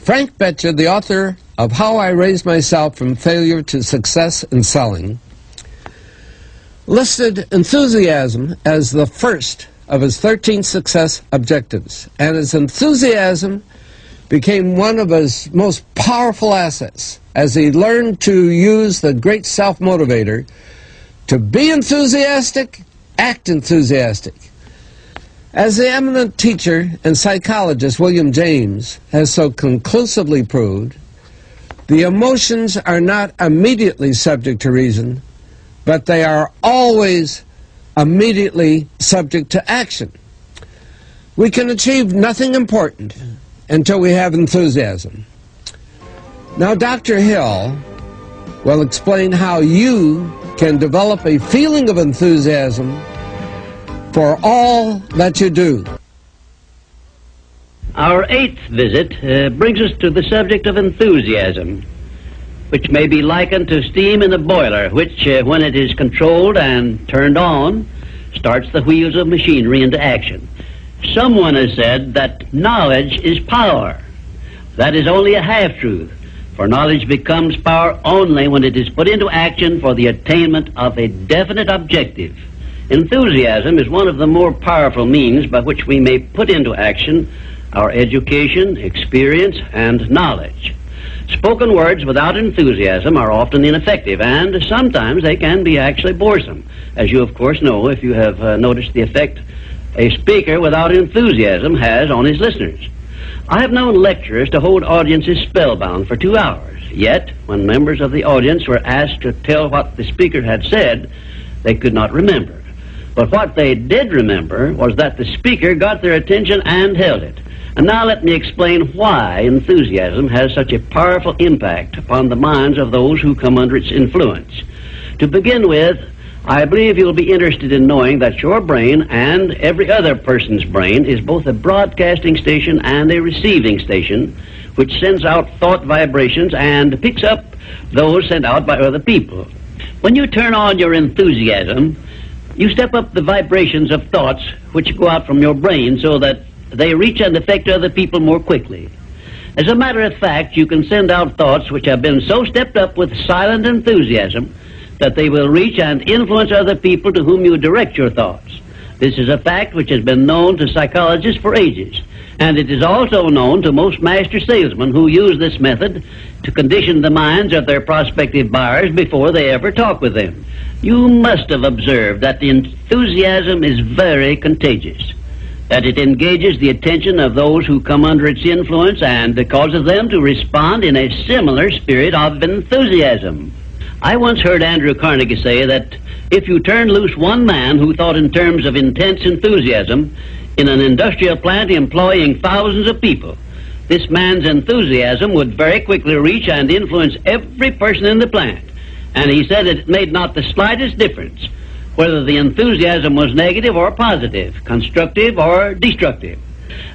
Frank Betcher, the author of How I Raised Myself from Failure to Success in Selling, listed enthusiasm as the first of his 13 success objectives, and his enthusiasm became one of his most powerful assets as he learned to use the great self-motivator to be enthusiastic, act enthusiastic. As the eminent teacher and psychologist William James has so conclusively proved, the emotions are not immediately subject to reason, but they are always immediately subject to action. We can achieve nothing important until we have enthusiasm. Now, Dr. Hill will explain how you can develop a feeling of enthusiasm for all that you do. Our 8th visit brings us to the subject of enthusiasm, which may be likened to steam in a boiler, which, when it is controlled and turned on, starts the wheels of machinery into action. Someone has said that knowledge is power. That is only a half-truth, for knowledge becomes power only when it is put into action for the attainment of a definite objective. Enthusiasm is one of the more powerful means by which we may put into action our education, experience, and knowledge. Spoken words without enthusiasm are often ineffective, and sometimes they can be actually boresome, as you of course know if you have noticed the effect a speaker without enthusiasm has on his listeners. I have known lecturers to hold audiences spellbound for 2 hours, yet when members of the audience were asked to tell what the speaker had said, they could not remember. But what they did remember was that the speaker got their attention and held it. And now let me explain why enthusiasm has such a powerful impact upon the minds of those who come under its influence. To begin with, I believe you'll be interested in knowing that your brain and every other person's brain is both a broadcasting station and a receiving station, which sends out thought vibrations and picks up those sent out by other people. When you turn on your enthusiasm, you step up the vibrations of thoughts which go out from your brain so that they reach and affect other people more quickly. As a matter of fact, you can send out thoughts which have been so stepped up with silent enthusiasm that they will reach and influence other people to whom you direct your thoughts. This is a fact which has been known to psychologists for ages, and it is also known to most master salesmen who use this method to condition the minds of their prospective buyers before they ever talk with them. You must have observed that the enthusiasm is very contagious, that it engages the attention of those who come under its influence and causes them to respond in a similar spirit of enthusiasm. I once heard Andrew Carnegie say that if you turn loose one man who thought in terms of intense enthusiasm in an industrial plant employing thousands of people, this man's enthusiasm would very quickly reach and influence every person in the plant. And he said it made not the slightest difference whether the enthusiasm was negative or positive, constructive or destructive.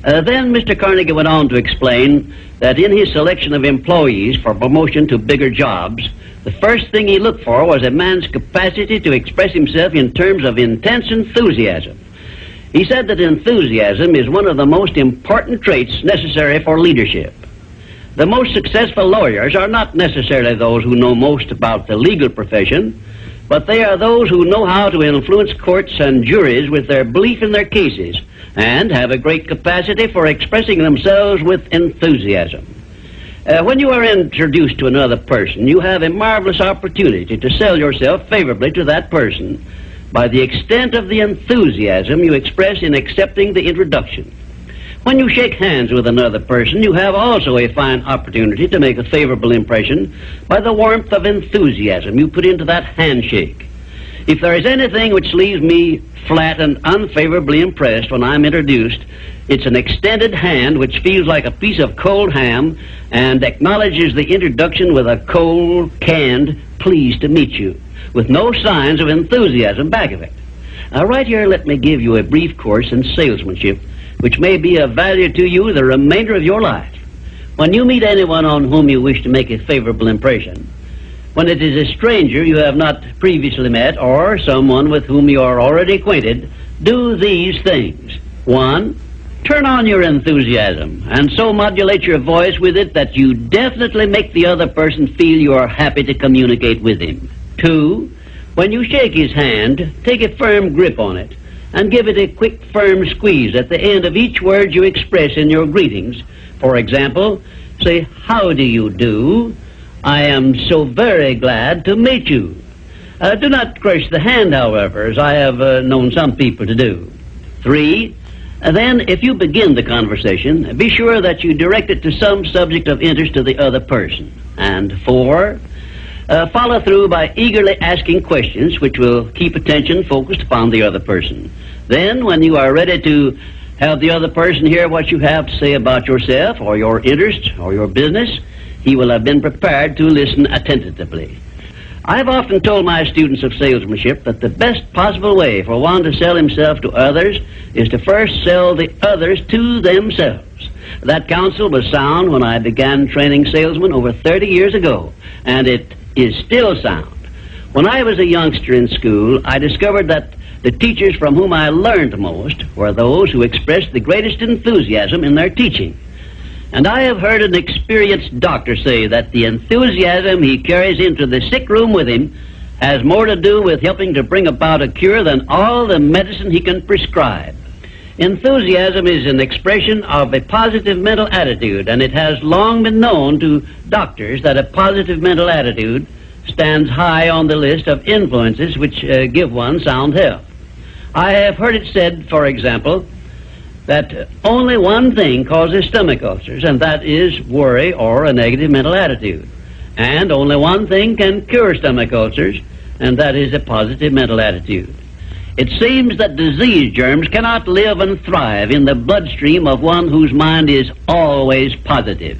Then Mr. Carnegie went on to explain that in his selection of employees for promotion to bigger jobs, the first thing he looked for was a man's capacity to express himself in terms of intense enthusiasm. He said that enthusiasm is one of the most important traits necessary for leadership. The most successful lawyers are not necessarily those who know most about the legal profession, but they are those who know how to influence courts and juries with their belief in their cases and have a great capacity for expressing themselves with enthusiasm. When you are introduced to another person, you have a marvelous opportunity to sell yourself favorably to that person by the extent of the enthusiasm you express in accepting the introduction. When you shake hands with another person, you have also a fine opportunity to make a favorable impression by the warmth of enthusiasm you put into that handshake. If there is anything which leaves me flat and unfavorably impressed when I'm introduced, it's an extended hand which feels like a piece of cold ham and acknowledges the introduction with a cold, canned, pleased to meet you, with no signs of enthusiasm back of it. Now, right here, let me give you a brief course in salesmanship, which may be of value to you the remainder of your life. When you meet anyone on whom you wish to make a favorable impression, when it is a stranger you have not previously met or someone with whom you are already acquainted, do these things. 1, Turn on your enthusiasm and so modulate your voice with it that you definitely make the other person feel you are happy to communicate with him. 2, when you shake his hand, take a firm grip on it and give it a quick, firm squeeze at the end of each word you express in your greetings. For example, say, "How do you do? I am so very glad to meet you." Do not crush the hand, however, as I have known some people to do. 3, then if you begin the conversation, be sure that you direct it to some subject of interest to the other person. And 4, follow through by eagerly asking questions which will keep attention focused upon the other person. Then, when you are ready to have the other person hear what you have to say about yourself or your interest or your business, he will have been prepared to listen attentively. I've often told my students of salesmanship that the best possible way for one to sell himself to others is to first sell the others to themselves. That counsel was sound when I began training salesmen over 30 years ago, and it is still sound. When I was a youngster in school, I discovered that the teachers from whom I learned most were those who expressed the greatest enthusiasm in their teaching. And I have heard an experienced doctor say that the enthusiasm he carries into the sick room with him has more to do with helping to bring about a cure than all the medicine he can prescribe. Enthusiasm is an expression of a positive mental attitude, and it has long been known to doctors that a positive mental attitude stands high on the list of influences which give one sound health. I have heard it said, for example, that only one thing causes stomach ulcers, and that is worry or a negative mental attitude. And only one thing can cure stomach ulcers, and that is a positive mental attitude. It seems that disease germs cannot live and thrive in the bloodstream of one whose mind is always positive.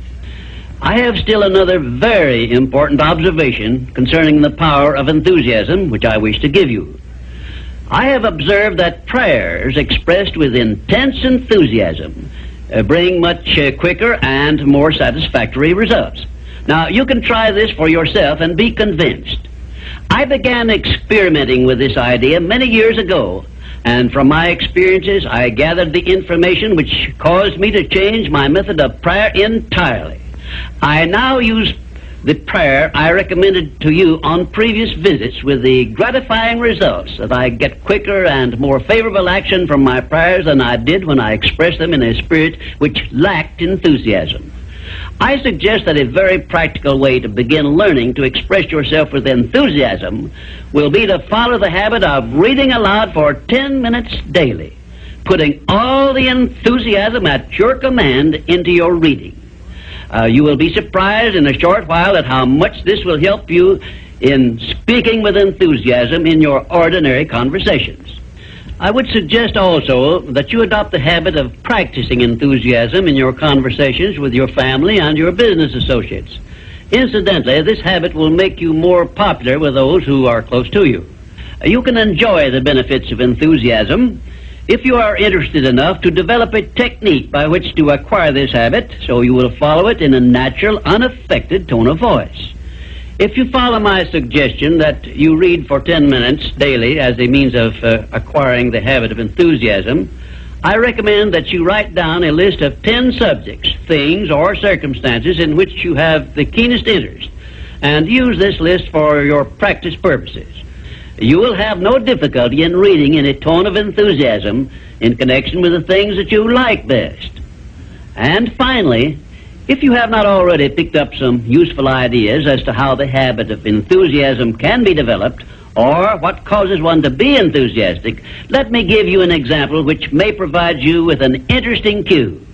I have still another very important observation concerning the power of enthusiasm, which I wish to give you. I have observed that prayers expressed with intense enthusiasm bring much quicker and more satisfactory results. Now, you can try this for yourself and be convinced. I began experimenting with this idea many years ago, and from my experiences, I gathered the information which caused me to change my method of prayer entirely. I now use the prayer I recommended to you on previous visits, with the gratifying results that I get quicker and more favorable action from my prayers than I did when I expressed them in a spirit which lacked enthusiasm. I suggest that a very practical way to begin learning to express yourself with enthusiasm will be to follow the habit of reading aloud for 10 minutes daily, putting all the enthusiasm at your command into your reading. You will be surprised in a short while at how much this will help you in speaking with enthusiasm in your ordinary conversations. I would suggest also that you adopt the habit of practicing enthusiasm in your conversations with your family and your business associates. Incidentally, this habit will make you more popular with those who are close to you. You can enjoy the benefits of enthusiasm if you are interested enough to develop a technique by which to acquire this habit, so you will follow it in a natural, unaffected tone of voice. If you follow my suggestion that you read for 10 minutes daily as a means of acquiring the habit of enthusiasm, I recommend that you write down a list of 10 subjects, things, or circumstances in which you have the keenest interest, and use this list for your practice purposes. You will have no difficulty in reading in a tone of enthusiasm in connection with the things that you like best. And finally, if you have not already picked up some useful ideas as to how the habit of enthusiasm can be developed, or what causes one to be enthusiastic, let me give you an example which may provide you with an interesting cue.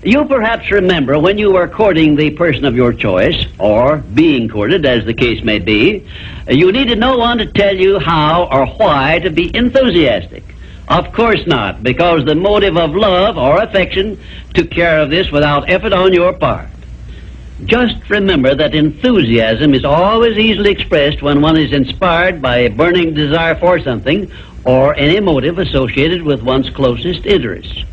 You perhaps remember when you were courting the person of your choice, or being courted, as the case may be, you needed no one to tell you how or why to be enthusiastic. Of course not, because the motive of love or affection took care of this without effort on your part. Just remember that enthusiasm is always easily expressed when one is inspired by a burning desire for something or any motive associated with one's closest interests.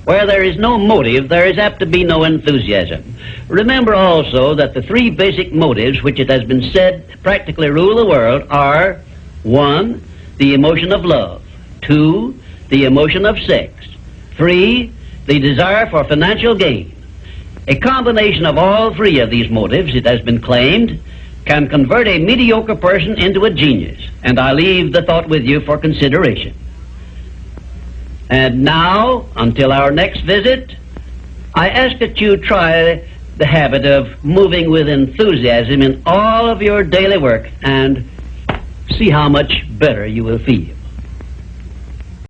Where there is no motive, there is apt to be no enthusiasm. Remember also that the three basic motives which it has been said practically rule the world are: 1, the emotion of love; 2, the emotion of sex; 3, the desire for financial gain. A combination of all three of these motives, it has been claimed, can convert a mediocre person into a genius, and I leave the thought with you for consideration. And now, until our next visit, I ask that you try the habit of moving with enthusiasm in all of your daily work and see how much better you will feel.